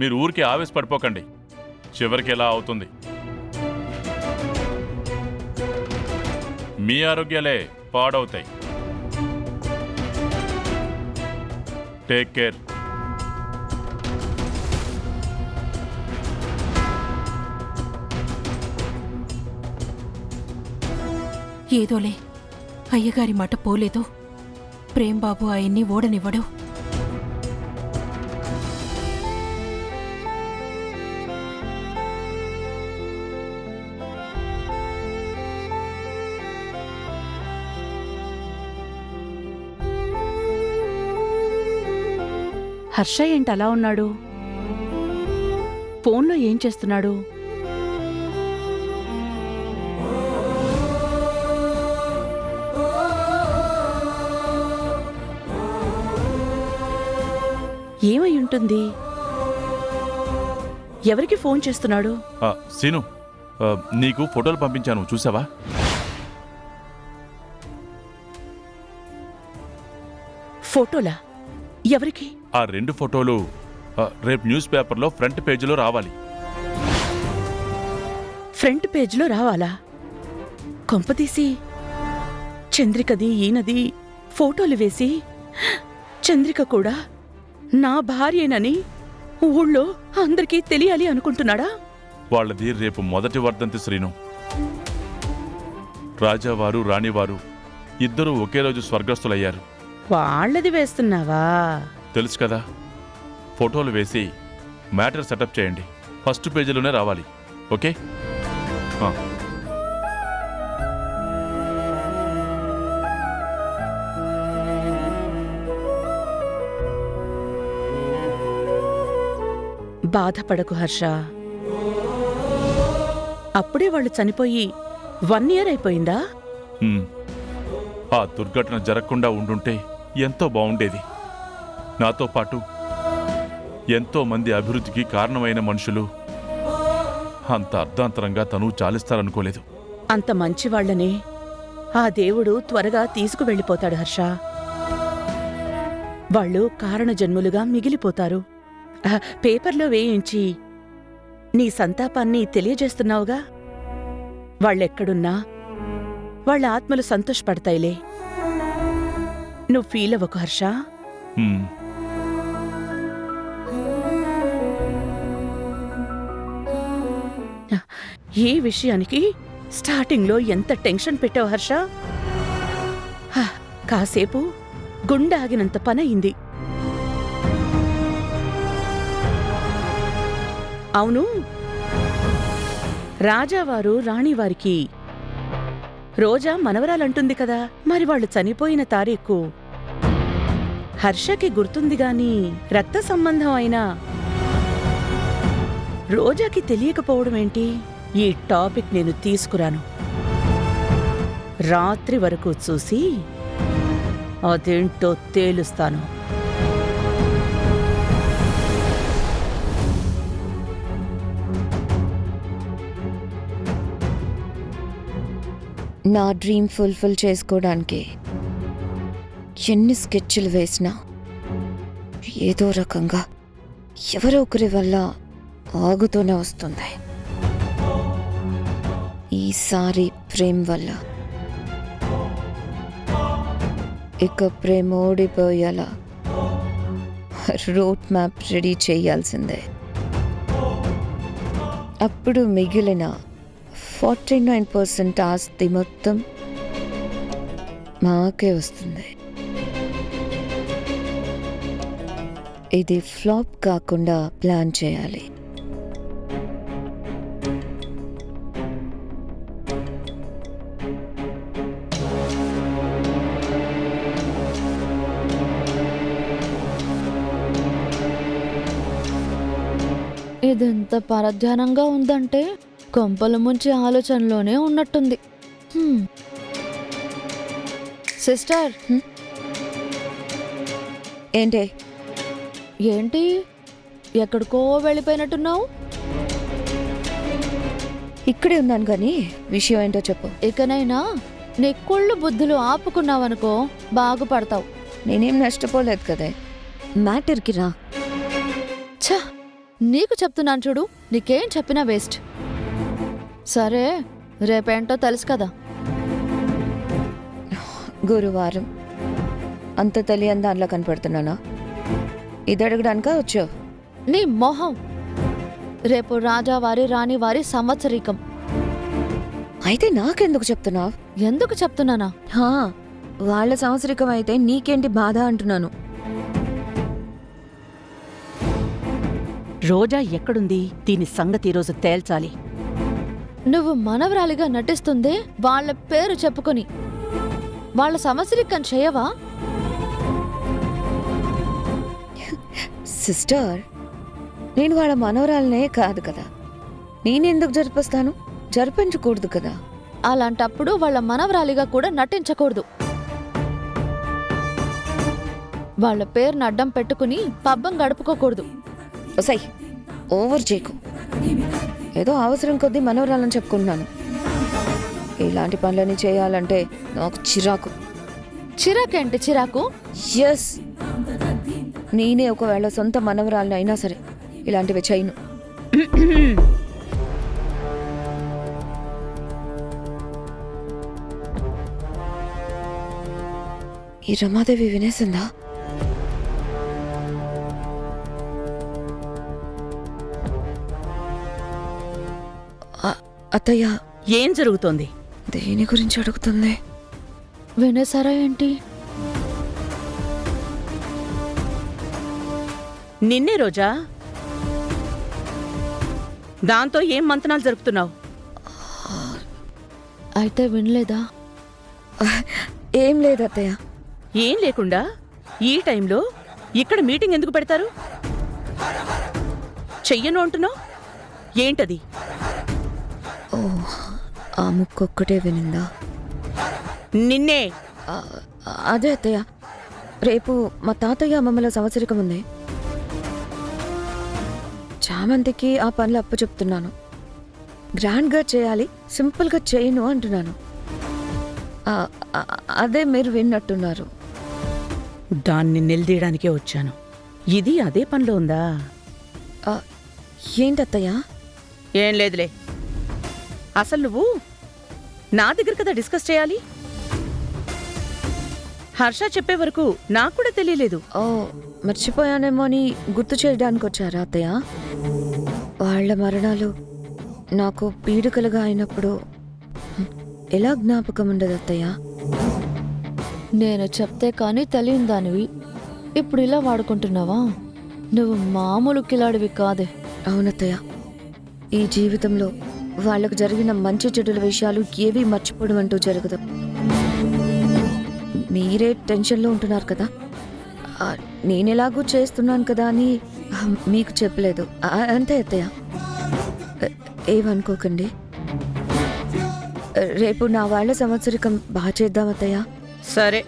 మీరు ఊరికి ఆవేశపడిపోకండి, చివరికి ఎలా అవుతుంది. మీ ఆరోగ్యాలే పాడవుతాయి. Take care. ఏదోలే, అయ్యగారి మాట పోలేదు. ప్రేంబాబు ఆయన్ని ఓడనివ్వడు. హర్ష ఏంటి అలా ఉన్నాడు? ఫోన్లో ఏం చేస్తున్నాడు? ఏమై ఉంటుంది? ఎవరికి ఫోన్ చేస్తున్నాడు? సీను, నీకు ఫోటోలు పంపించాను, చూసావా? ఫోటోలా? ఎవరికి? ఆ 2 ఫోటోలు రేపు న్యూస్ పేపర్లో ఫ్రంట్ పేజీలో రావాలి. ఫ్రంట్ పేజ్లో రావాలా? కొంపతీసి చంద్రికది ఈయనది ఫోటోలు వేసి చంద్రిక కూడా నా భార్యేనని ఊళ్ళో అందరికీ తెలియాలి అనుకుంటున్నాడా? వాళ్ళది రేపు మొదటి వర్ధంతి శ్రీను. రాజావారు రాణివారు ఇద్దరూ ఒకే రోజు స్వర్గస్థులయ్యారు. వాళ్ళది వేస్తున్నావా? తెలుసు కదా. ఫోటోలు వేసి మ్యాటర్ సెటప్ చేయండి. ఫస్ట్ పేజీలోనే రావాలి. ఓకే? బాధపడకు హర్ష. అప్పుడే వాళ్ళు చనిపోయి 1 year అయిపోయిందా? ఆ దుర్ఘటన జరగకుండా ఉండుంటే ఎంతో బాగుండేది. నాతో పాటు ఎంతో మంది అభివృద్ధికి కారణమైన మనుషులు అంత అర్ధాంతరంగా తను చాలిస్తారనుకోలేదు. అంత మంచివాళ్లనే ఆ దేవుడు త్వరగా తీసుకువెళ్ళిపోతాడు హర్ష. వాళ్ళు కారణజన్ములుగా మిగిలిపోతారు. పేపర్లో వేయించి నీ సంతాపాన్ని తెలియజేస్తున్నావుగా. వాళ్ళెక్కడున్నా వాళ్ళ ఆత్మలు సంతోషపడతాయిలే. నువ్వు ఫీల్ అవ్వకు హర్ష. ఈ విషయానికి స్టార్టింగ్లో ఎంత టెన్షన్ పెట్టావు హర్ష. కాసేపు గుండె ఆగినంత పనయింది. అవును, రాజావారు రాణివారికి రోజా మనవరాలంటుంది కదా, మరి వాళ్ళు చనిపోయిన తారీఖు హర్షకి గుర్తుంది గాని రక్త సంబంధం అయినా రోజాకి తెలియకపోవడమేంటి? ఈ టాపిక్ నేను తీసుకురాను. రాత్రి వరకు చూసి అదేంటో తేలుస్తాను. నా డ్రీమ్ ఫుల్ఫిల్ చేసుకోవడానికి ఎన్ని స్కెచ్లు వేసినా ఏదో రకంగా ఎవరో ఒకరి వల్ల ఆగుతూనే వస్తుంది. ఈసారి ప్రేమ్ వల్ల. ఇక ప్రేమ ఓడిపోయేలా రూట్ మ్యాప్ రెడీ చేయాల్సిందే. అప్పుడు మిగిలిన 49% ఆస్తి మొత్తం మాకే వస్తుంది. ఇది ఫ్లాప్ కాకుండా ప్లాన్ చేయాలి. ఇదెంత పరధ్యానంగా ఉందంటే కొంపల ముంచి ఆలోచనలోనే ఉన్నట్టుంది. సిస్టర్, ఏంటి ఏంటి ఎక్కడికో వెళ్ళిపోయినట్టున్నావు? ఇక్కడే ఉన్నాను కానీ విషయం ఏంటో చెప్పు. ఇకనైనా నీ కుళ్ళు బుద్ధులు ఆపుకున్నావనుకో బాగుపడతావు. నేనేం నష్టపోలేదు కదే. మ్యాటర్కి రా. ఛ, నీకు చెప్తున్నాను చూడు, నీకేం చెప్పినా వేస్ట్. సరే, రేపేంటో తెలుసు కదా. గురువారం అంత తెలియని దానిలో కనపడుతున్నానా? ఇది అడగడానికా వచ్చావు? నీ మొహం. రేపు రాజావారి రాణివారి సంవత్సరీకం. అయితే నాకెందుకు చెప్తున్నావు? ఎందుకు చెప్తున్నానా? హా, వాళ్ళ సంవత్సరికం అయితే నీకేంటి బాధ అంటున్నాను. రోజా ఎక్కడుంది? దీని సంగతి ఈరోజు తేల్చాలి. నువ్వు మనవరాలిగా నటిస్తుందే వాళ్ళ పేరు చెప్పుకొని. వాళ్ళ సంవత్సరీకం చేయవా? సిస్టర్, నేను వాళ్ళ మనవరాలనే కాదు కదా. నేనెందుకు జరిపిస్తాను? జరిపించకూడదు కదా. అలాంటప్పుడు వాళ్ళ మనవరాలిగా కూడా నటించకూడదు. వాళ్ళ పేరును అడ్డం పెట్టుకుని పబ్బం గడుపుకోకూడదు. ఒసై, ఓవర్ చేయకు. ఏదో అవసరం కొద్దీ మనవరాలని చెప్పుకుంటున్నాను. ఇలాంటి పనులని చేయాలంటే నాకు చిరాకు. చిరాకేంటి చిరాకు? ఎస్, నేనే ఒకవేళ సొంత మనవరాలని అయినా సరే ఇలాంటివి చేయను. ఈ రమాదేవి వినేసిందా? అత్తయ్య, ఏం జరుగుతోంది? దేని గురించి అడుగుతుంది? వినేసారా ఏంటి? నిన్నే రోజా. దాంతో ఏం మంతనాలు జరుపుతున్నావు? అయితే వినలేదా? ఏం లేదు అత్తయ్య. ఏం లేకుండా ఈ టైంలో ఇక్కడ మీటింగ్ ఎందుకు పెడతారు? చెయ్యను అంటున్నావు ఏంటది? ఓ, ఆ ముక్కొక్కటే వినిందా? నిన్నే. అదే అత్తయ్య, రేపు మా తాతయ్య అమ్మమ్మల సంవత్సరికం ఉంది. చామంతికి ఆ పనులు అప్పు చెప్తున్నాను. గ్రాండ్గా చేయాలి, సింపుల్గా చేయను అంటున్నాను. అదే మీరు విన్నట్టున్నారు. దాన్ని నిలదీయడానికే వచ్చాను. ఇది అదే పనిలో ఉందా? ఏంటత్తయ్య? ఏం లేదులే. అసలు నువ్వు నా దగ్గర కదా డిస్కస్ చేయాలి. హర్ష చెప్పే వరకు నాకు కూడా తెలియలేదు. ఓ, మర్చిపోయానేమో అని గుర్తు చేయడానికి వచ్చారా అత్తయ్య? వాళ్ళ మరణాలు నాకు పీడికలుగా అయినప్పుడు ఎలా జ్ఞాపకం ఉండదు అత్తయ్య? నేను చెప్తే కానీ తెలియని దానివి ఇప్పుడు ఇలా వాడుకుంటున్నావా? నువ్వు మామూలు కిలాడివి కాదే. అవునత్తయ్య, ఈ జీవితంలో వాళ్ళకు జరిగిన మంచి చెడుల విషయాలు ఏవీ మర్చిపోవడం అంటూ జరగదు. మీరే టెన్షన్లో ఉంటున్నారు కదా, నేనెలాగూ చేస్తున్నాను కదా అని మీకు చెప్పలేదు. అంతే అత్తయ్య, ఏమనుకోకండి. రేపు నా వాళ్ళ సంవత్సరికం బాగా చేద్దాం అత్తయ్య. సరే.